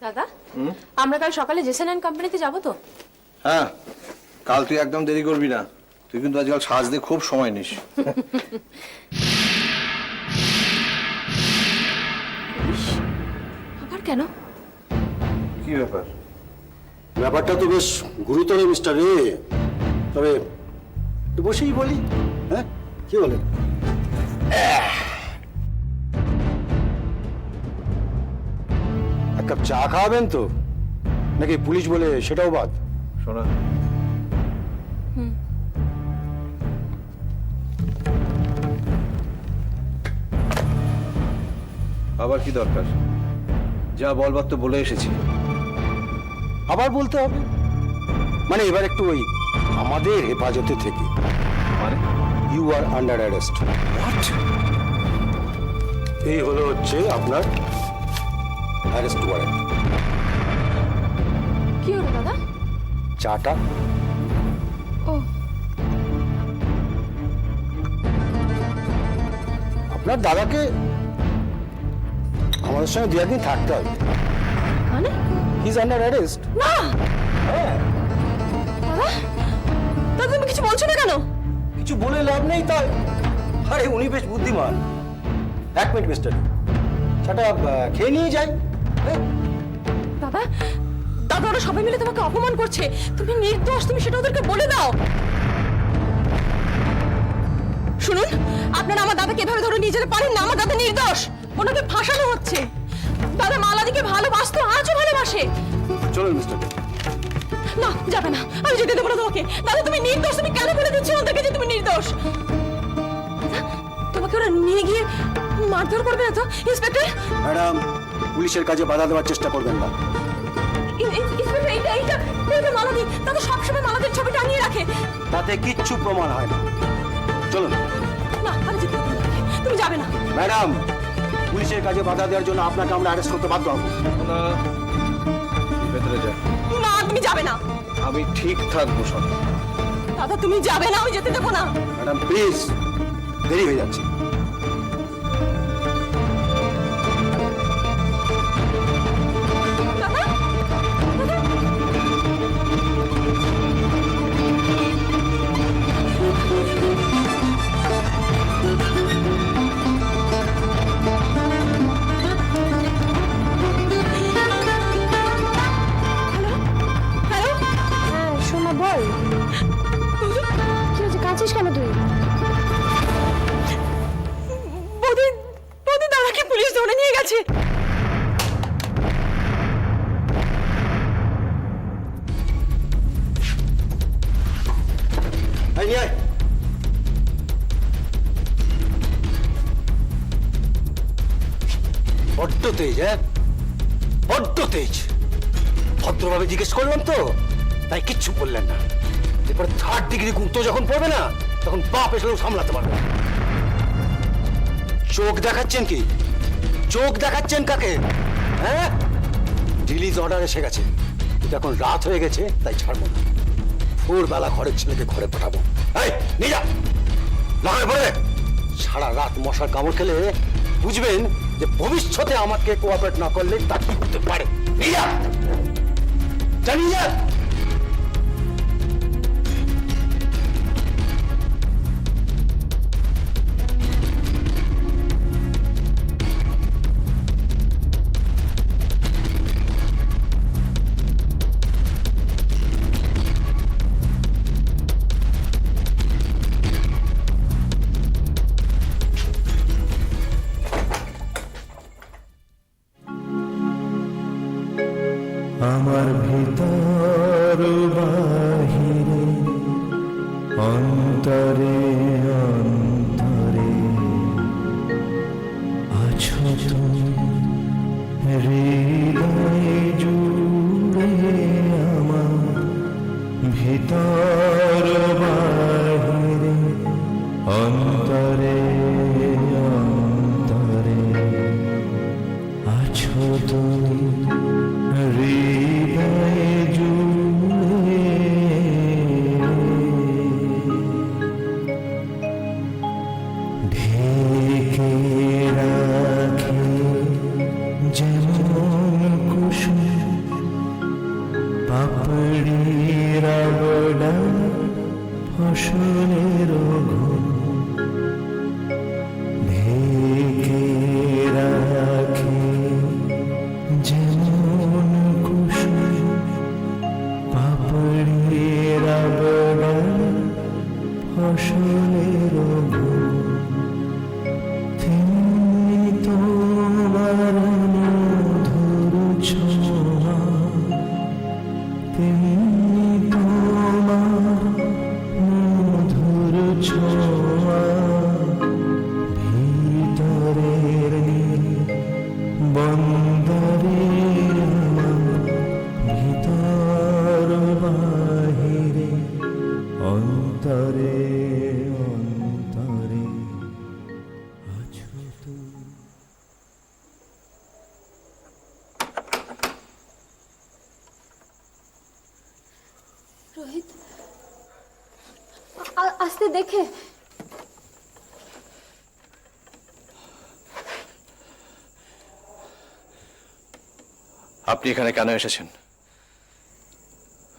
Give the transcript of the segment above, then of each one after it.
দাদা আমরা কাল সকালে জেসেন অ্যান্ড কোম্পানিতে যাব তো? হ্যাঁ, কাল তুই একদম দেরি করবি না। তুই কিন্তু আজকাল সাজতে খুব সময় নিস। আবার কেন? কি ব্যাপার? ব্যাপারটা তো বেশ গুরুতর মিস্টার রে। তবে একটু বসেই বলি, হ্যাঁ কি বলেন? এক কাপ চা খাওয়াবেন তো, নাকি পুলিশ বলে সেটাও বাদ? শোনা, আবার কি দরকার? যা বলবার তো বলে এসেছি। আবার বলতে হবে মানে? এবার একটু ওই আমাদের হেফাজতে থেকে। মানে? You are under arrest. এই হলো হচ্ছে আপনার অ্যারেস্ট ওয়ারেন্ট। কি হলো দাদা? চাটা। ও আপনার দাদাকে আমাদের সঙ্গে 2 দিন থাকতে হবে। মানে? He is under arrest. না দাদা, দাদা তুমি কিছু বলছো না কেন? কিছু বলে লাভ নেই তাই। আরে উনি বেশ বুদ্ধিমান। 1 মিনিট মিস্টার, চাটা খেয়ে নিয়ে যাই। দাদা, দাদা ওরা সবাই মিলে তোমাকে অপমান করছে। তুমি নির্দোষ, তুমি সেটা ওদেরকে বলে দাও। শুনুন, আপনারা আমার দাদাকে এভাবে ধরে নিয়ে যেতে পারেন না। আমার দাদা নির্দোষ, ওনাকে ফাঁসানো হচ্ছে। দাদা মালাদিকে ভালোবাসতো, আজও ভালোবাসে। চলুন মিস্টার। না, যাবে না, আমি যেতে দেবো না তোমাকে। দাদা তুমি নির্দোষ, তুমি কেন বলে দিচ্ছ ওদেরকে যে তুমি নির্দোষ? দাদা তোমাকে ওরা নিয়ে গিয়ে মারধর করবে না তো? ইন্সপেক্টর ম্যাডাম, পুলিশের কাজে বাধা দেওয়ার চেষ্টা করবেন না। ইন্সপেক্টর, এইটা মালাদি। দাদা সবসময় মালাদির ছবি টানিয়ে রাখে। তাতে কিচ্ছু প্রমাণ হয় না। চলুন। না, আমি যেতে দেবো না তোমাকে। তুমি যাবে না। ম্যাডাম, পুলিশের কাজে বাধা দেওয়ার জন্য আপনাকে আমরা অ্যারেস্ট করতে বাধ্য হব। শোনা, তুই ভেতরে যা। না, তুমি যাবে না। আমি ঠিক থাকবো। শোনা, দাদা তুমি যাবে না, আমি যেতে দেবো না। ম্যাডাম প্লিজ, দেরি হয়ে যাচ্ছে। দাদা, দাদা। হ্যালো, হ্যাঁ সোমা বল, কি হয়েছে? কাঁদছিস কেন তুই? বৌদি, বৌদি দাদাকে পুলিশ ধরে নিয়ে গেছে। এই নিয়ে আয়। বড্ড তেজ, হ্যাঁ বড্ড তেজ। ভদ্রভাবে জিজ্ঞেস করলাম তো, তাই কিচ্ছু বললেন না। এরপরে 3rd ডিগ্রি গুঁতো যখন পড়বে না, তখন বাপ এসেও সামলাতে পারবে না। চোখ দেখাচ্ছেন কি? চোখ দেখাচ্ছেন কাকে? হ্যাঁ, রিলিজ অর্ডার এসে গেছে, কিন্তু এখন রাত হয়ে গেছে, তাই ছাড়বো না। ভোরবেলা ঘরের ছেলেকে ঘরে পাঠাবো। এই নিয়ে যা, লাগায় পড়ে। সারা রাত মশার কামড় খেলে বুঝবেন যে ভবিষ্যতে আমাকে কোঅপারেট না করলে তা কি হতে পারে। নিয়ে যা, জানিয়ে যা। আমার ভিতর বাহিরে অন্তরে অন্তরে আছো তুমি, হৃদয় জুড়ে আমার ভিতর বাহিরে অন্তরে অন্তরে আছো তুমি, হৃদয় জুড়ে ঢেকে রাখে যেমন কুসুম ফসলের ঘুম ঢেকে রাখে যেমন কুসুম পাপড়ির আবডাল ফসলের ঘুম তেমনি তোমার মধুর ছোঁয়া তেমনি তোমার মধুর ছোঁয়া ভিতরের নীল বন্দরে আমার ভিতর বাহিরে অন্তরে অন্তরে আছো তুমি। রোহিত আস্তে দেখে। আপনি এখানে কেন এসেছেন?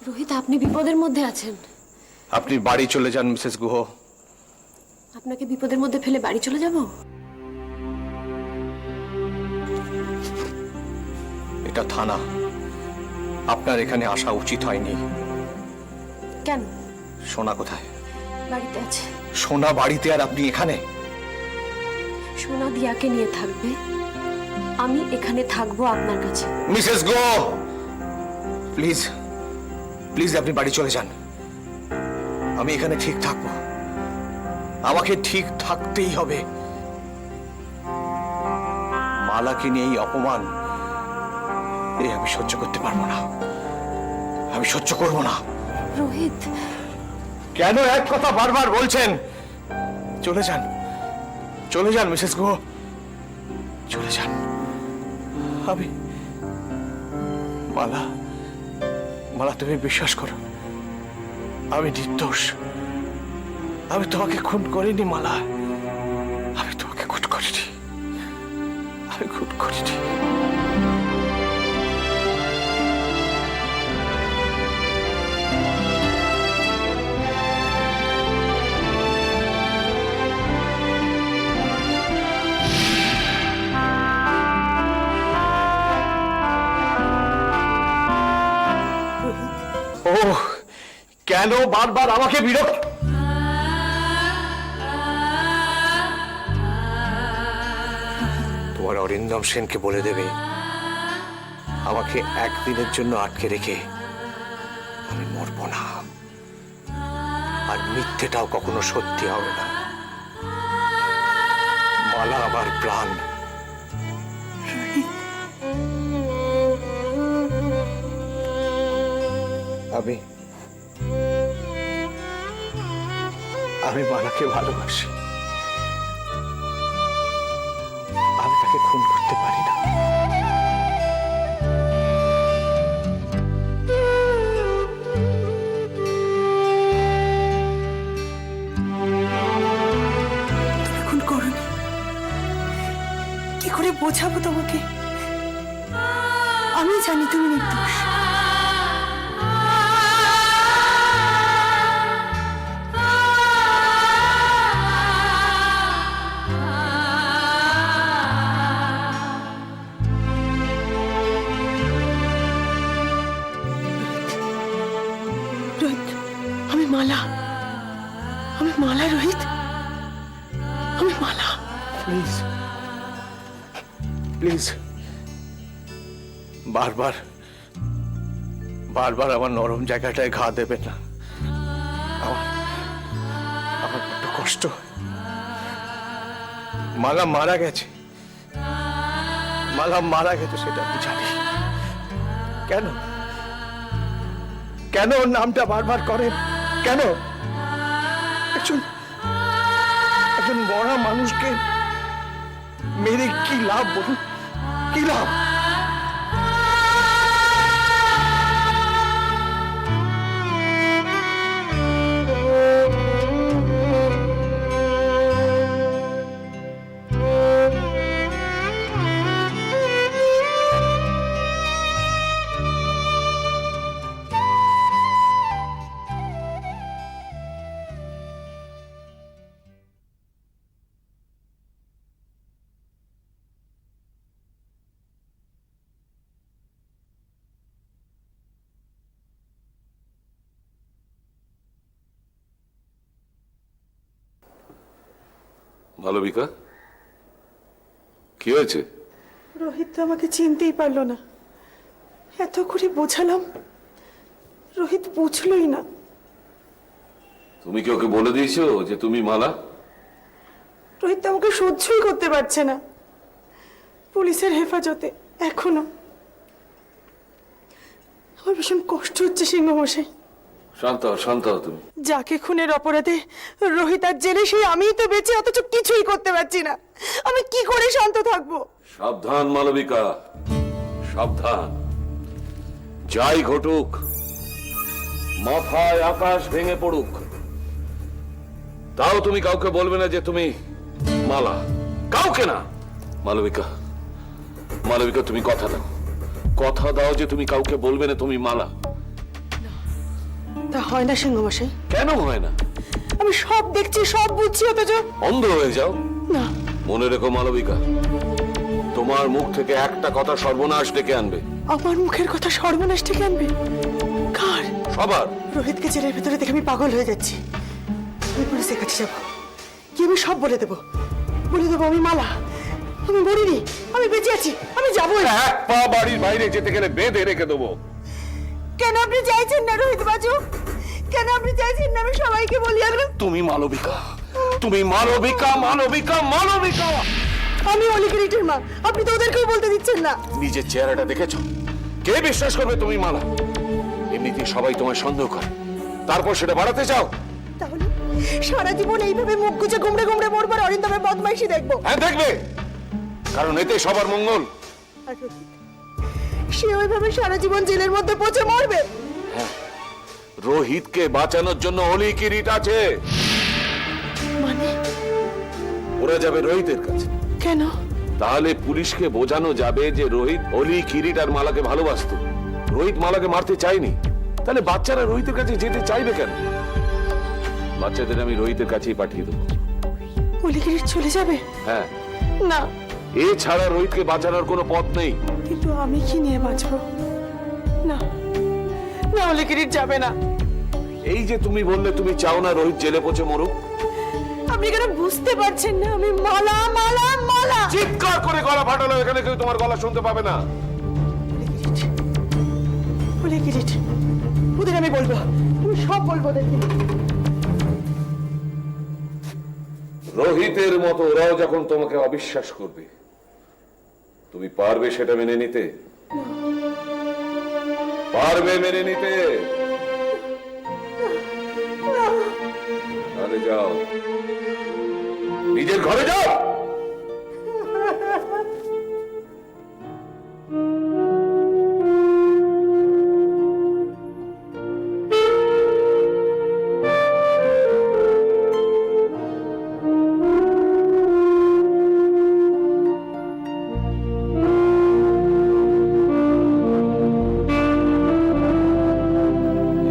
রোহিত আপনি বিপদের মধ্যে আছেন। আপনি বাড়ি চলে যান মিসেস গুহ। আপনাকে বিপদের মধ্যে ফেলে বাড়ি চলে যাব? এটা থানা, আপনার এখানে আসা উচিত হয়নি। কেন? সোনা কোথায়? বাড়িতে আছে। সোনা বাড়িতে আর আপনি এখানে? সোনা দিয়াকে নিয়ে থাকবে, আমি এখানে থাকবো আপনার কাছে। মিসেস গো, প্লিজ প্লিজ আপনি বাড়ি চলে যান। আমি এখানে ঠিক থাকবো, আমাকে ঠিক থাকতেই হবে। মালাকে নিয়ে এই অপমান এই আমি সহ্য করতে পারবো না, আমি সহ্য করবো না। রোহিত কেন এক কথা বারবার বলছেন? চলে যান, চলে যান মিসেস গো, চলে যান। আমি মালা, মালা তুমি বিশ্বাস করো, আমি নির্দোষ। আমি তোমাকে খুন করিনি মালা, আমি তোমাকে খুন করিনি, আমি খুন করিনি। ও কেন বারবার আমাকে বিরক্ত? তোমার অরিন্দম সেনকে বলে দেবে আমাকে একদিনের জন্য আটকে রেখে আমি মরবো না, আর মিথ্যেটাও কখনো সত্যি হবে না। মালা আমার প্রাণ। আমি মালাকে ভালোবাসি, আমি তাকে খুন করতে পারি না। তুমি খুন করোনি, কি করে বোঝাবো তোমাকে? আমি জানি তুমি নির্দোষ। রোহিত, আমি মালা, আমি মালা। রোহিত, আমি মালা। প্লিজ প্লিজ, বারবার বারবার আমার নরম জায়গাটায় ঘা দেবেন না। আমার আমার বড্ড কষ্ট হয়। মালা মারা গেছে, মালা মারা গেছে, সেটা আমি জানি। কেন কেন ওর নামটা বারবার করেন? কেন? একজন একজন মরা মানুষকে মেরে কি লাভ বলুন? কি লাভ? মালবিকা, কি হয়েছে? রোহিত তো আমাকে চিনতেই পারলো না। এত করে বোঝালাম, রোহিত বুঝলই না। তুমি কি ওকে বলে দিয়েছো যে তুমি মালা? রোহিত তো আমাকে সহ্যই করতে পারছে না, পুলিশের হেফাজতে এখনো। আমার ভীষণ কষ্ট হচ্ছে সিংহমশাই। শান্ত হও, শান্ত হও তুমি। যাকে খুনের অপরাধে রোহিত আর জেলে, সেই আমিই তো বেঁচে, অথচ কিছুই করতে পারছি না। আমি কি করে শান্ত থাকবো? সাবধান মালবিকা, সাবধান। যাই ঘটুক, মাথায় আকাশ ভেঙে পড়ুক, তাও তুমি কাউকে বলবে না যে তুমি মালা। কাউকে না। মালবিকা, মালবিকা, তুমি কথা দাও, কথা দাও যে তুমি কাউকে বলবে না তুমি মালা। তা হয় না সিংহমশাই। কেন হয় না? আমি সব দেখছি, সব বুঝছি, অথচ অন্ধ হয়ে যাও? না। মনে রেখো মালবিকা, তোমার মুখ থেকে একটা কথা সর্বনাশ ডেকে আনবে। আমার মুখের কথা সর্বনাশ ডেকে আনবে? কার? সবার। রোহিতকে জেলের ভেতরে দেখে আমি পাগল হয়ে যাচ্ছি। আমি পুলিশের কাছে যাবো, কি আমি সব বলে দেবো, আমি মালা, আমি মরিনি, আমি বেঁচে আছি, আমি যাবোই। এক পা বাড়ির বাইরে যেতে গেলে বেঁধে রেখে দেবো। কেন আপনি চাইছেন না রোহিত বাজু? কেন আপনি চাইছেন না আমি সবাইকে বলি? আর তুমি মালবিকা, তুমি মালবিকা, মালবিকা, মালবিকা। আমি অলি কিরিটের মা, আপনি তো ওদেরকেও বলতে দিচ্ছেন না। নিজের চেহারাটা দেখেছো? কে বিশ্বাস করবে তুমি মালা? এমনিতেই সবাই তোমায় সন্দেহ করে, তারপর সেটা বাড়াতে চাও। তাহলে সারা জীবন এইভাবে মুখ গুজে গুমড়ে গুমড়ে মরবার অরিন্দমের বদমাইশি দেখবো? হ্যাঁ, দেখবে, কারণ এতে সবার মঙ্গল। আর রোহিত, সে ওইভাবে সারা জীবন জেলের মধ্যে পচে মরবে? রোহিতকে বাঁচানোর জন্য অলি কিরিট আছে। মানে? ওরা যাবে রোহিতের কাছে। কেন? তাহলে পুলিশকে বোঝানো যাবে যে রোহিত অলি কিরিট আর মালাকে ভালোবাসতো, রোহিত মালাকে মারতে চায়নি। তাহলে বাচ্চারা রোহিতের কাছে যেতে চাইবে কেন? বাচ্চাদের আমি রোহিতের কাছেই পাঠিয়ে দেবো। অলি কিরিট চলে যাবে? হ্যাঁ। না। এছাড়া রোহিতকে বাঁচানোর কোনো পথ নেই। কিন্তু আমি কি নিয়ে বাঁচবো? না না, অলি কিরিট যাবে না। এই যে তুমি বললে তুমি চাও না রোহিত জেলে পচে মরুক, আপনি কেন বুঝতে পারছেন না? আমি মালা, মালা, মালা। চিৎকার করে গলা ফাটালো, এখানে কেউ তোমার গলা শুনতে পাবে না। অলি কিরিট, ওদের আমি বলবো, আমি সব বলবো ওদেরকে। রোহিতের মতো ওরাও যখন তোমাকে অবিশ্বাস করবে, তুমি পারবে সেটা মেনে নিতে? পারবে মেনে নিতে? তাহলে যাও, নিজের ঘরে যাও।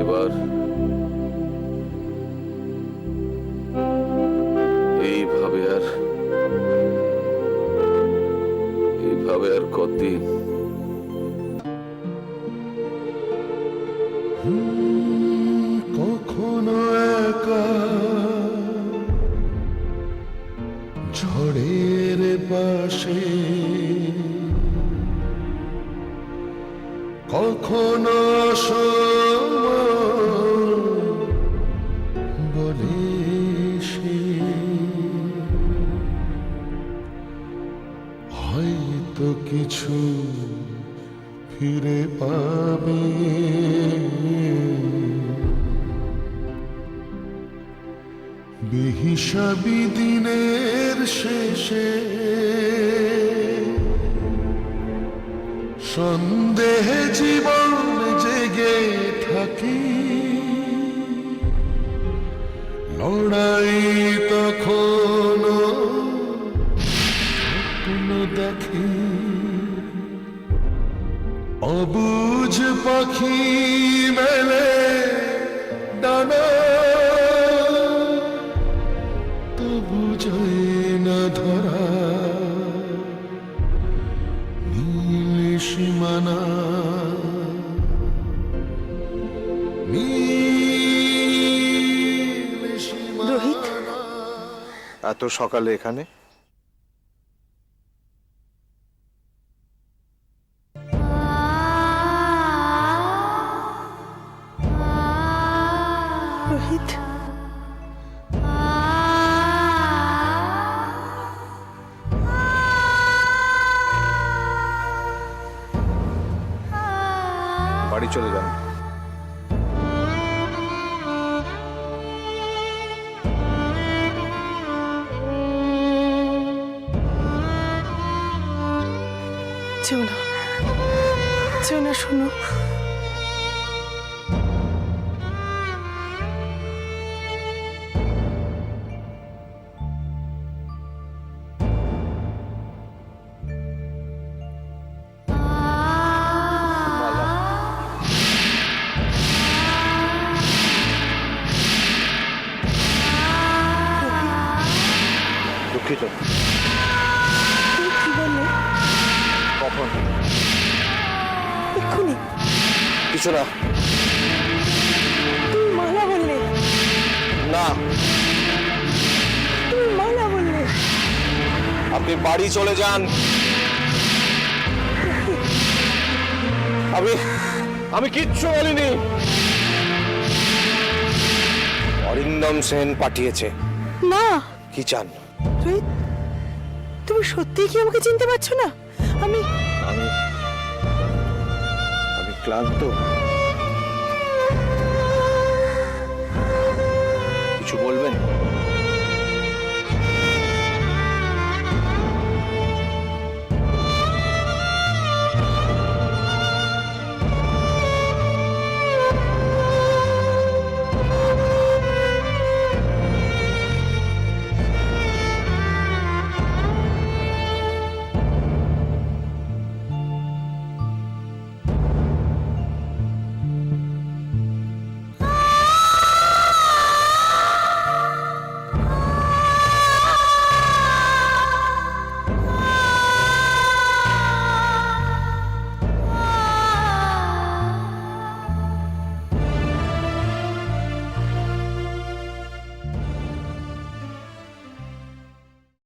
এবার এইভাবে আর কতদিন? কখনো একা ঝড়ের পাশে, কখনো বলে সে হয়তো কিছু ফিরে পাবে। বেহিসাবি দিনের শেষে সন্দেহে জীবন জেগে থাকি, লড়াই তখন স্বপ্ন দেখি, অবুঝ পাখি মেলে ডানা, তবু যায় না ধরা নীল সীমানা, নীল সীমানা। রোহিত, এত সকালে এখানে? রোহিত, বাড়ি চলে যান। যেও না, যেও না, শোনো। দুঃখিত। তুমি কি বললে কখন? এক্ষুনি? কিছু না। তুমি মালা বললে, না, তুমি মালা বললে। আপনি বাড়ি চলে যান। আমি কিচ্ছু বলিনি। অরিন্দম সেন পাঠিয়েছে। না কি চান? রোহিত, তুমি সত্যিই কি আমাকে চিনতে পারছো না? আমি আমি ক্লান্ত। কিছু বলবেন?